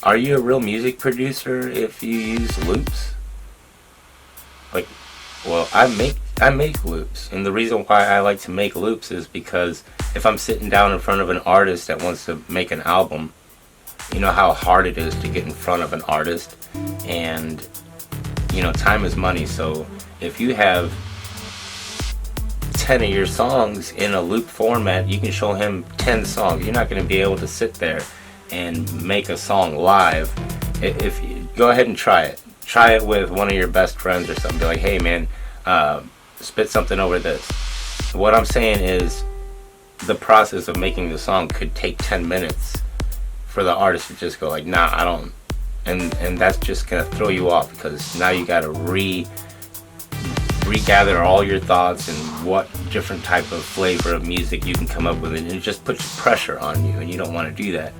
Are you a real music producer if you use loops? Like, well, I make loops, and the reason why I like to make loops is because if I'm sitting down in front of an artist that wants to make an album, you know how hard it is to get in front of an artist, and time is money. So if you have 10 of your songs in a loop format, you can show him 10 songs. You're not going to be able to sit there and make a song live. If you go ahead and try it with one of your best friends or something. Be like, hey man, spit something over this. What I'm saying is the process of making the song could take 10 minutes for the artist to just go like, nah, I don't, and that's just gonna throw you off, because now you gotta regather all your thoughts and what different type of flavor of music you can come up with, and it just puts pressure on you, and you don't want to do that.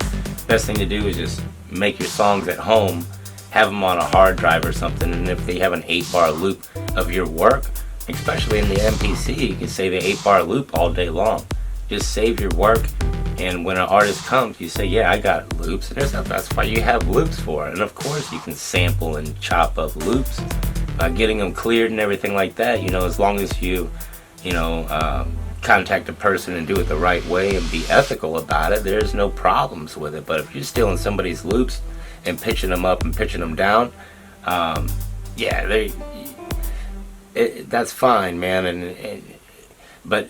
Best thing to do is just make your songs at home, have them on a hard drive or something, and if they have an 8-bar loop of your work, especially in the MPC, you can say the 8-bar loop all day long. Just save your work, and when an artist comes, you say, yeah, I got loops, and that's why you have loops for it. And of course you can sample and chop up loops, getting them cleared and everything like that, as long as you contact a person and do it the right way and be ethical about it, there's no problems with it. But if you're stealing somebody's loops and pitching them up and pitching them down, that's fine, man, but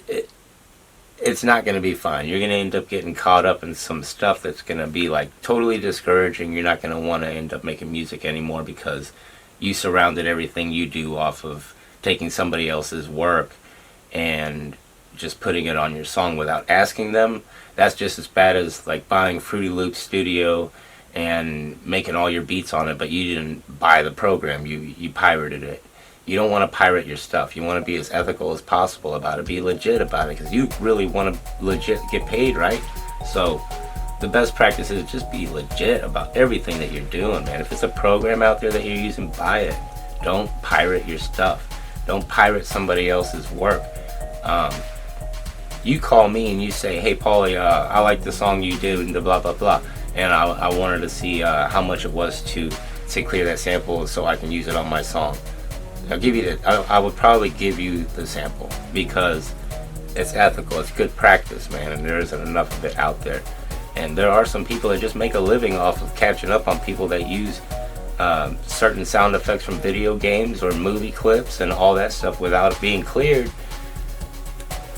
it's not going to be fine. You're going to end up getting caught up in some stuff that's going to be like totally discouraging. You're not going to want to end up making music anymore because you surrounded everything you do off of taking somebody else's work and just putting it on your song without asking them. That's just as bad as like buying Fruity Loops Studio and making all your beats on it, but you didn't buy the program. You pirated it. You don't want to pirate your stuff. You want to be as ethical as possible about it. Be legit about it, because you really want to legit get paid, right? So the best practice is just be legit about everything that you're doing, man. If it's a program out there that you're using, buy it. Don't pirate your stuff. Don't pirate somebody else's work. You call me and you say, hey Poli, I like the song you did and the blah blah blah, and I wanted to see how much it was to clear that sample so I can use it on my song. I'll give you I would probably give you the sample because it's ethical. It's good practice, man, and there isn't enough of it out there. And there are some people that just make a living off of catching up on people that use certain sound effects from video games or movie clips and all that stuff without it being cleared.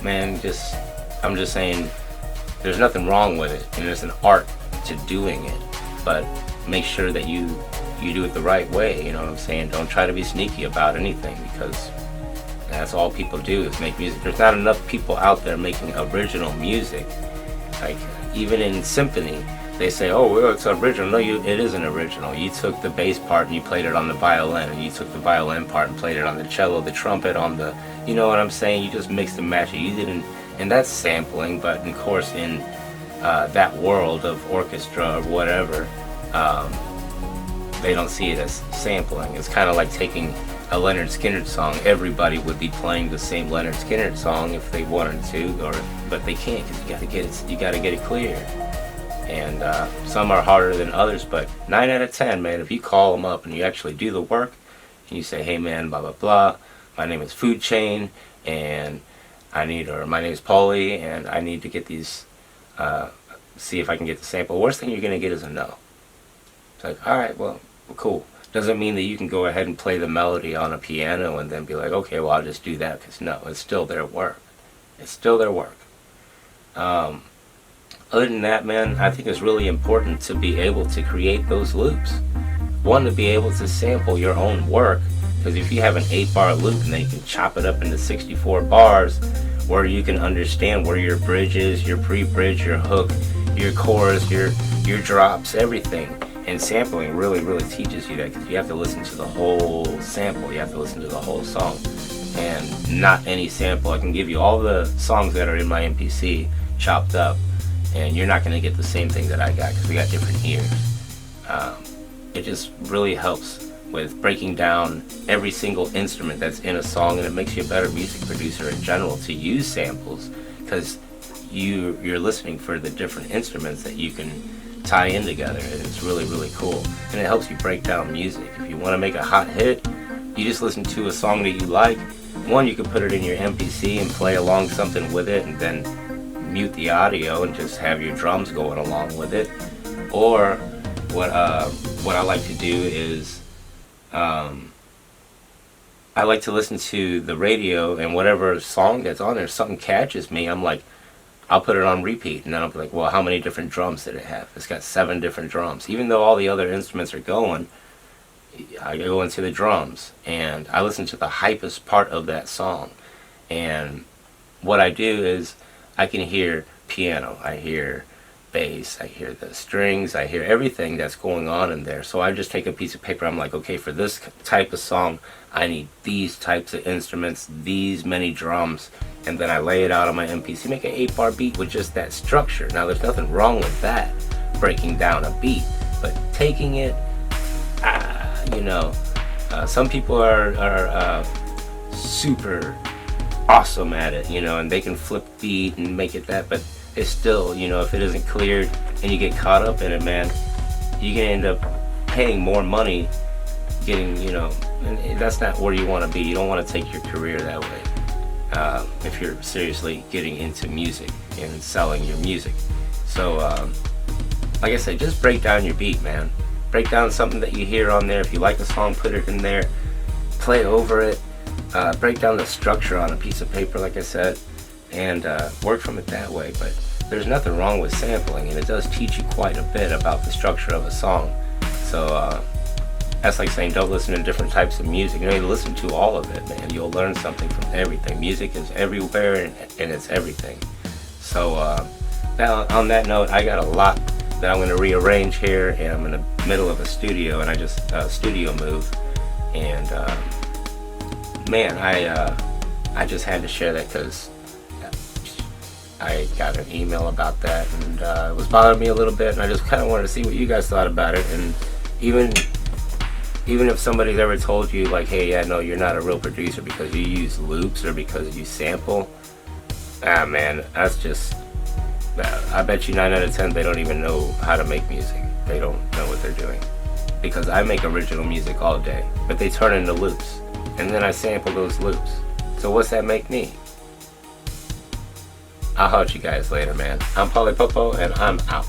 Man, I'm just saying, there's nothing wrong with it, and there's an art to doing it, but make sure that you do it the right way. You know what I'm saying? Don't try to be sneaky about anything, because that's all people do is make music. There's not enough people out there making original music. Like even in symphony, they say, oh well, it's original. No, it isn't original. You took the bass part and you played it on the violin, and you took the violin part and played it on the cello, the trumpet, on the, you know what I'm saying? You just mixed and matched it. You didn't, and that's sampling. But of course, in that world of orchestra or whatever, they don't see it as sampling. It's kind of like taking a Leonard Skinner song. Everybody would be playing the same Leonard Skinner song if they wanted to, but they can't, because you gotta get it clear. And some are harder than others, but 9 out of 10, man, if you call them up and you actually do the work, and you say, hey man, blah blah blah, my name is Food Chain, and my name is Poli, and I need to get these, see if I can get the sample. Worst thing you're gonna get is a no. It's like, alright, well, cool. Doesn't mean that you can go ahead and play the melody on a piano and then be like, okay, well, I'll just do that, because no, it's still their work. It's still their work. Other than that, man, I think it's really important to be able to create those loops. One, to be able to sample your own work, because if you have an 8-bar loop and then you can chop it up into 64 bars, where you can understand where your bridge is, your pre-bridge, your hook, your chorus, your drops, everything. And sampling really, really teaches you that, because you have to listen to the whole sample. You have to listen to the whole song, and not any sample. I can give you all the songs that are in my MPC chopped up, and you're not going to get the same thing that I got, because we got different ears. It just really helps with breaking down every single instrument that's in a song, and it makes you a better music producer in general to use samples, because you're listening for the different instruments that you can tie in together, and it's really, really cool. And it helps you break down music. If you want to make a hot hit, you just listen to a song that you like. One, you can put it in your MPC and play along something with it, and then mute the audio and just have your drums going along with it. Or what I like to do is I like to listen to the radio, and whatever song that's on there, something catches me, I'm like, I'll put it on repeat, and then I'll be like, well, how many different drums did it have? It's got 7 different drums. Even though all the other instruments are going, I go into the drums, and I listen to the hypest part of that song. And what I do is I can hear piano, I hear bass, I hear the strings, I hear everything that's going on in there. So I just take a piece of paper, I'm like, okay, for this type of song, I need these types of instruments, these many drums, and then I lay it out on my MPC, make an 8-bar beat with just that structure. Now there's nothing wrong with that, breaking down a beat, but taking it, some people are super awesome at it, and they can flip beat and make it that, but it's still, if it isn't cleared and you get caught up in it, man, you can end up paying more money getting, and that's not where you want to be. You don't want to take your career that way if you're seriously getting into music and selling your music. So, like I said, just break down your beat, man. Break down something that you hear on there. If you like a song, put it in there, play over it, break down the structure on a piece of paper, like I said, and work from it that way. But there's nothing wrong with sampling, and it does teach you quite a bit about the structure of a song. So that's like saying don't listen to different types of music. You listen to all of it, man. You'll learn something from everything. Music is everywhere, and it's everything. So now on that note, I got a lot that I'm going to rearrange here, and I'm in the middle of a studio, and I just studio move, and man, I just had to share that because I got an email about that, and it was bothering me a little bit, and I just kind of wanted to see what you guys thought about it. And even if somebody's ever told you, like, hey, yeah, no, you're not a real producer because you use loops or because you sample, man, that's just, I bet you 9 out of 10 they don't even know how to make music. They don't know what they're doing. Because I make original music all day, but they turn into loops, and then I sample those loops. So what's that make me? I'll holler at you guys later, man. I'm Popo, and I'm out.